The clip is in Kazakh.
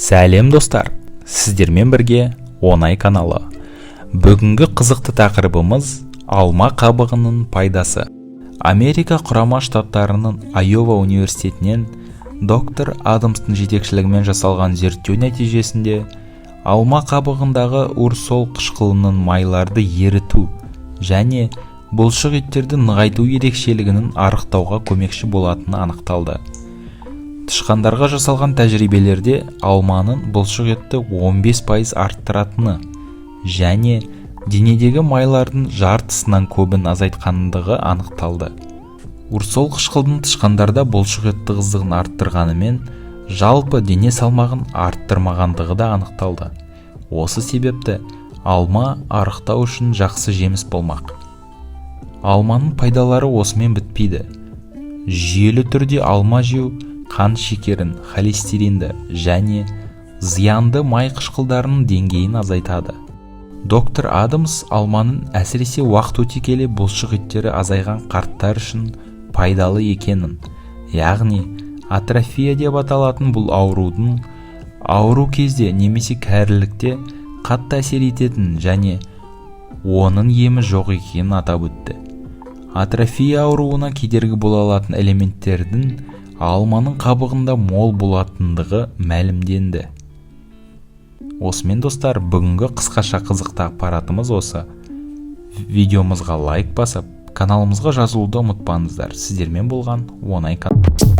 Сәлем достар, сіздермен бірге оңай каналы. Бүгінгі қызықты тақырыбымыз алма қабығының пайдасы. Америка құрама штаттарының Айова университетінен доктор Адамстың жетекшілігімен жасалған зерттеу нәтижесінде алма қабығындағы урсол қышқылының майларды еріту және бұлшық еттерді нығайту ерекшелігінің арықтауға көмекші болатыны анықталды. Тышқандарға жасалған тәжірибелерде алманың бұлшық етті 15% арттыратыны және денедегі майлардың жартысынан көбін азайтқандығы анықталды. Урсол қышқылдың тышқандарда бұлшық ет тығыздығын арттырғанымен, жалпы дене салмағын арттырмағандығы да анықталды. Осы себепті алма арықтау үшін жақсы жеміс болмақ. Алманың пайдалары осымен бітпейді. Жүйелі түрде алма жеу қан шекерін, холестеринді және зиянды май қышқылдарының деңгейін азайтады. Доктор Адамс алманың әсіресе уақыт өте келе бұлшық еттері азайған қарттар үшін пайдалы екенін, яғни атрофия деп аталатын бұл аурудың ауру кезде немесе кәрілікте қатты әсер ететін және оның емі жоқ екенін атап өтті. Атрофия ауруына кедергі бола алатын элементтердің алманың қабығында мол болатындығы мәлімденді. Осымен достар, бүгінгі қысқаша қызықты ақпаратымыз осы. Видеомызға лайк басып, каналымызға жазылуды ұмытпаңыздар. Сіздермен болған оңай канал.